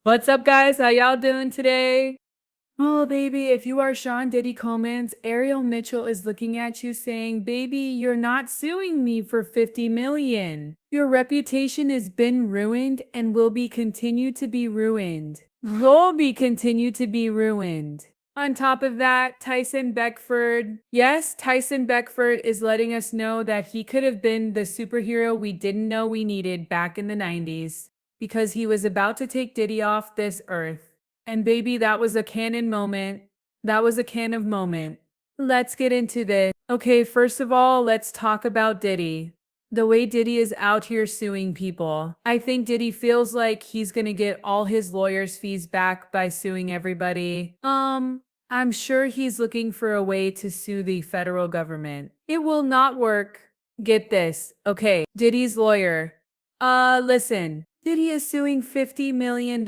What's up, guys? How y'all doing today? Oh, baby, if you are Sean Diddy Coleman's, Ariel Mitchell is looking at you saying, baby, you're not suing me for 50 million. Your reputation has been ruined and will be continue to be ruined. Will be continue to be ruined. On top of that, Tyson Beckford. Yes, Tyson Beckford is letting us know that he could have been the superhero we didn't know we needed back in the 90s because he was about to take Diddy off this earth. And baby, that was a canon moment. That was a canon moment. Let's get into this. Okay, first of all, let's talk about Diddy. The way Diddy is out here suing people. I think Diddy feels like he's gonna get all his lawyers' fees back by suing everybody. I'm sure he's looking for a way to sue the federal government. It will not work. Get this. Okay, Diddy's lawyer. Listen. Diddy is suing $50 million.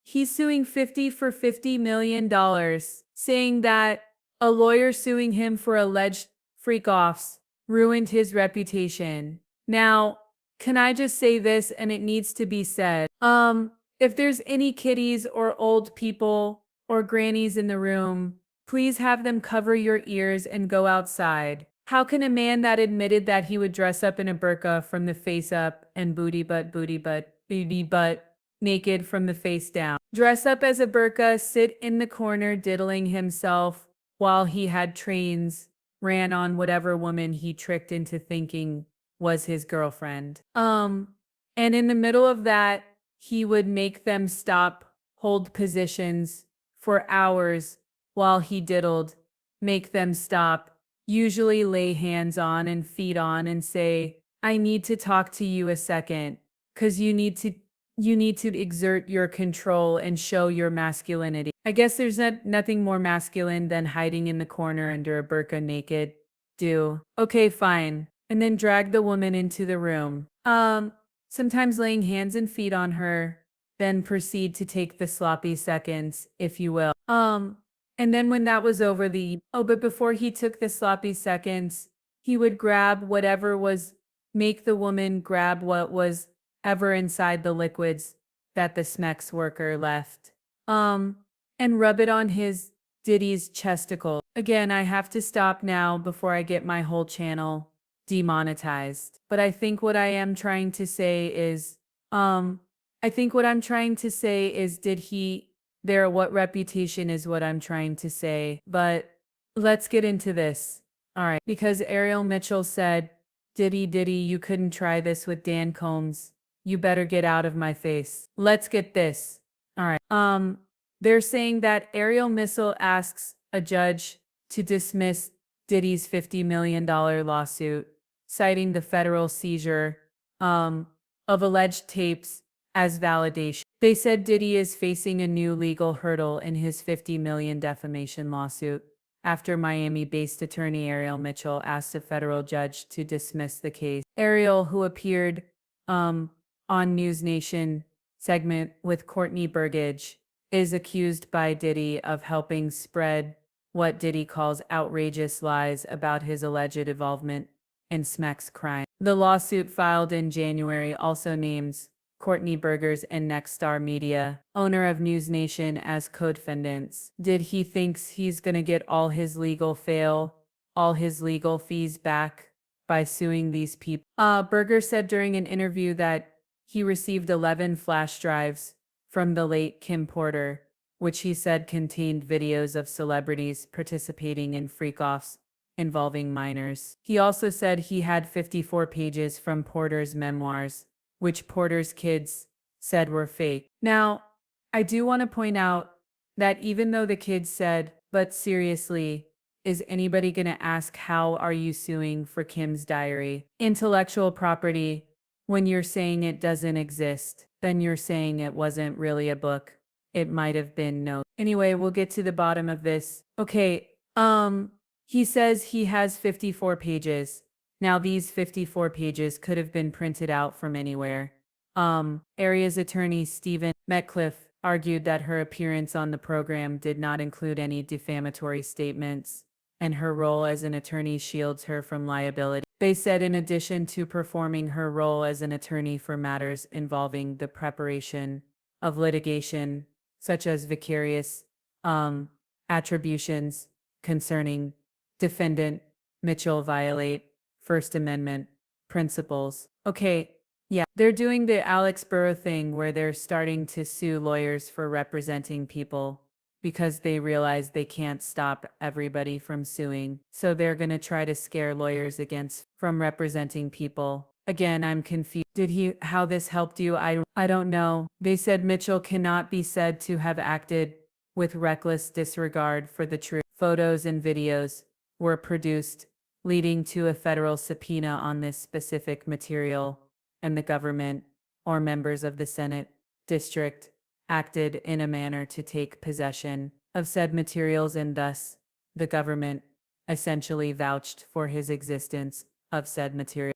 He's suing 50 for $50 million, saying that a lawyer suing him for alleged freak-offs ruined his reputation. Now, can I just say this, and it needs to be said? If there's any kiddies or old people or grannies in the room, please have them cover your ears and go outside. How can a man that admitted that he would dress up in a burqa from the face up and booty butt, naked from the face down, dress up as a burqa, sit in the corner diddling himself while he had trains ran on whatever woman he tricked into thinking was his girlfriend? And in the middle of that, he would make them stop, hold positions for hours while he diddled, make them stop, usually lay hands on and feet on and say, I need to talk to you a second, because you need to exert your control and show your masculinity. I guess there's nothing more masculine than hiding in the corner under a burqa naked. Okay, fine. And then drag the woman into the room. Sometimes laying hands and feet on her, then proceed to take the sloppy seconds, if you will. And then when that was over, but before he took the sloppy seconds, he would make the woman grab what was ever inside the liquids that the Smex worker left. And rub it on his Diddy's chesticle. Again, I have to stop now before I get my whole channel demonetized. But I think what I am trying to say is, what reputation is what I'm trying to say. But let's get into this. All right. Because Ariel Mitchell said, Diddy, you couldn't try this with Dan Combs. You better get out of my face. Let's get this. All right. They're saying that Ariel Mitchell asks a judge to dismiss Diddy's $50 million lawsuit, citing the federal seizure of alleged tapes as validation. They said Diddy is facing a new legal hurdle in his $50 million defamation lawsuit after Miami-based attorney Ariel Mitchell asked a federal judge to dismiss the case. Ariel, who appeared on News Nation segment with Courtney Burgage, is accused by Diddy of helping spread what Diddy calls outrageous lies about his alleged involvement in Smeck's crime. The lawsuit filed in January also names Courtney Burgers and Nexstar Media, owner of News Nation, as co-defendants. He thinks he's gonna get all his legal fees back by suing these people. Burger said during an interview that he received 11 flash drives from the late Kim Porter, which he said contained videos of celebrities participating in freak-offs involving minors. He also said he had 54 pages from Porter's memoirs, which Porter's kids said were fake. Now, I do want to point out that even though the kids said, but seriously, is anybody going to ask how are you suing for Kim's diary? Intellectual property, when you're saying it doesn't exist, then you're saying it wasn't really a book. It might have been notes. Anyway, we'll get to the bottom of this. Okay, he says he has 54 pages. Now these 54 pages could have been printed out from anywhere. Area's attorney Stephen Metcalf argued that her appearance on the program did not include any defamatory statements, and her role as an attorney shields her from liability. They said in addition to performing her role as an attorney for matters involving the preparation of litigation, such as vicarious um, attributions concerning defendant Mitchell violate First Amendment principles. Okay, yeah, they're doing the Alex Burrow thing where they're starting to sue lawyers for representing people because they realize they can't stop everybody from suing. So they're going to try to scare lawyers against from representing people. Again, I'm confused. How this helped you? I don't know. They said Mitchell cannot be said to have acted with reckless disregard for the truth. Photos and videos were produced, leading to a federal subpoena on this specific material, and the government, or members of the Senate district, acted in a manner to take possession of said materials, and thus the government essentially vouched for his existence of said material.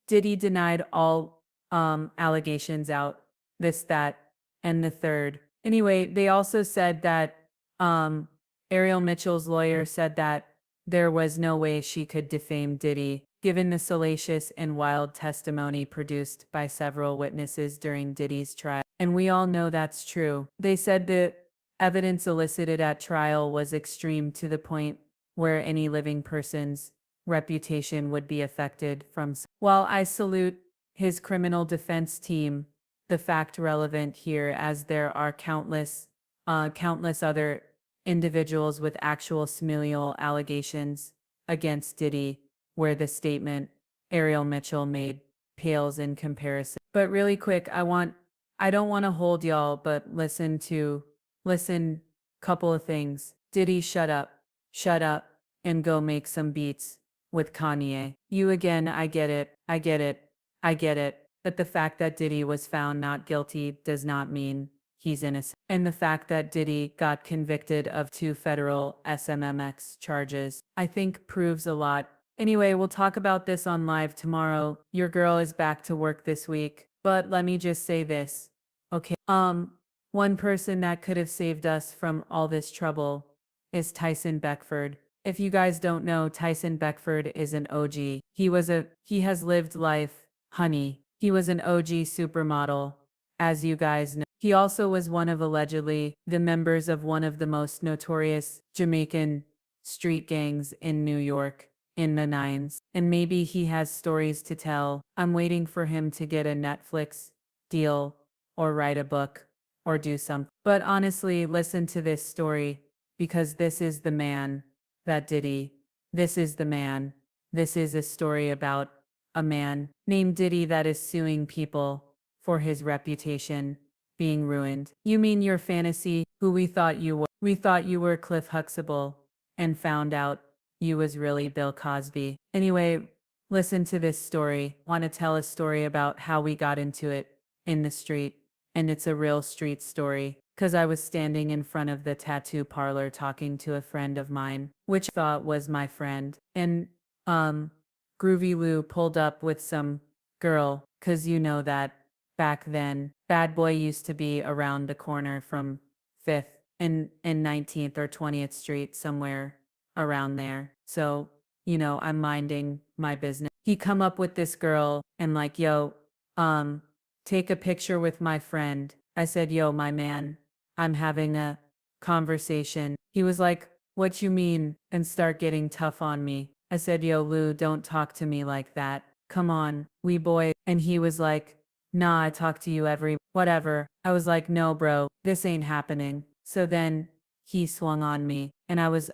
Diddy denied all allegations out, this, that, and the third. Anyway, they also said that um, Ariel Mitchell's lawyer said that there was no way she could defame Diddy, given the salacious and wild testimony produced by several witnesses during Diddy's trial. And we all know that's true. They said the evidence elicited at trial was extreme to the point where any living person's reputation would be affected from. While I salute his criminal defense team, the fact relevant here as there are countless other individuals with actual familial allegations against Diddy, where the statement Ariel Mitchell made pales in comparison. But really quick, I don't want to hold y'all, but listen, couple of things. Diddy, shut up, and go make some beats with Kanye. You again, I get it. But the fact that Diddy was found not guilty does not mean he's innocent. And the fact that Diddy got convicted of 2 federal SMMX charges, I think proves a lot. Anyway, we'll talk about this on live tomorrow. Your girl is back to work this week. But let me just say this. Okay. One person that could have saved us from all this trouble is Tyson Beckford. If you guys don't know, Tyson Beckford is an OG. He has lived life, honey. He was an OG supermodel, as you guys know. He also was one of allegedly the members of one of the most notorious Jamaican street gangs in New York in the 90s. And maybe he has stories to tell. I'm waiting for him to get a Netflix deal or write a book or do something. But honestly, listen to this story because this is the man that Diddy. This is the man. This is a story about a man named Diddy that is suing people for his reputation being ruined. You mean your fantasy, who we thought you were? We thought you were Cliff Huxtable and found out you was really Bill Cosby. Anyway, listen to this story. Want to tell a story about how we got into it in the street. And it's a real street story. Because I was standing in front of the tattoo parlor talking to a friend of mine, which I thought was my friend. And, Groovy Lou pulled up with some girl. Because you know that back then, Bad Boy used to be around the corner from 5th and 19th or 20th Street, somewhere around there. So, I'm minding my business. He come up with this girl and like, yo, take a picture with my friend. I said, yo, my man, I'm having a conversation. He was like, what you mean? And start getting tough on me. I said, yo, Lou, don't talk to me like that. Come on, we boy. And he was like, nah, I talk to you whatever. I was like, no, bro, this ain't happening. So then he swung on me and I was,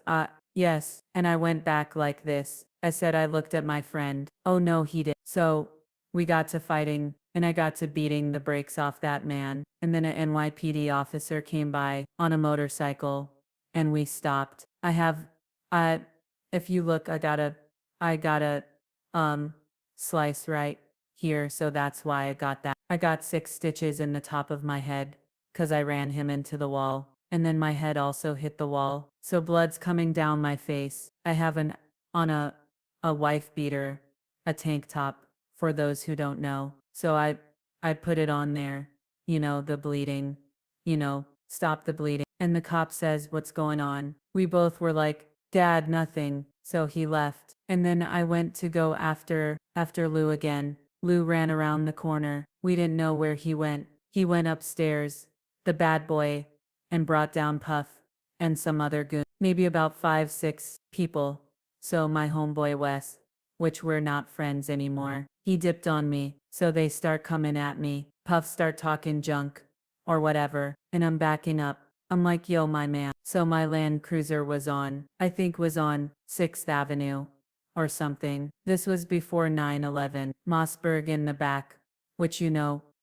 yes. And I went back like this. I said, I looked at my friend. Oh no, he did. So we got to fighting and I got to beating the brakes off that man. And then an NYPD officer came by on a motorcycle and we stopped. If you look, I got a, slice right here. So that's why I got that. I got 6 stitches in the top of my head because I ran him into the wall. And then my head also hit the wall. So blood's coming down my face. I have on a wife beater, a tank top, for those who don't know. So I put it on there, the bleeding, stop the bleeding. And the cop says, what's going on? We both were like, Dad, nothing. So he left. And then I went to go after Lou again. Lou ran around the corner. We didn't know where he went. He went upstairs, the bad boy, and brought down Puff and some other goon, maybe about 5, 6 people. So my homeboy Wes, which we're not friends anymore, he dipped on me. So they start coming at me. Puff start talking junk or whatever, and I'm backing up. I'm like, yo, my man. So my Land Cruiser was on, I think was on 6th Avenue or something. This was before 9/11. Mossberg in the back, which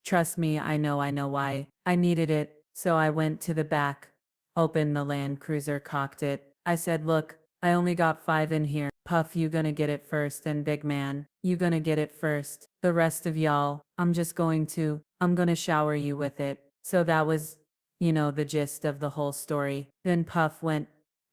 trust me, I know why. I needed it, so I went to the back, opened the Land Cruiser, cocked it. I said, look, I only got 5 in here. Puff, you gonna get it first, and big man, you gonna get it first. The rest of y'all, I'm gonna shower you with it. So that was, the gist of the whole story. Then Puff went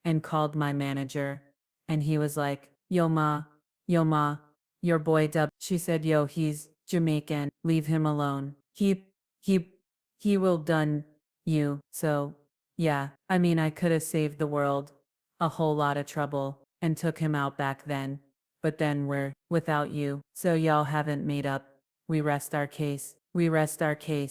and called my manager, and he was like, yo ma, your boy Dub. She said, yo, he's Jamaican, leave him alone. He, he will done you. So, yeah, I mean, I could have saved the world a whole lot of trouble and took him out back then. But then we're without you. So y'all haven't made up. We rest our case. We rest our case.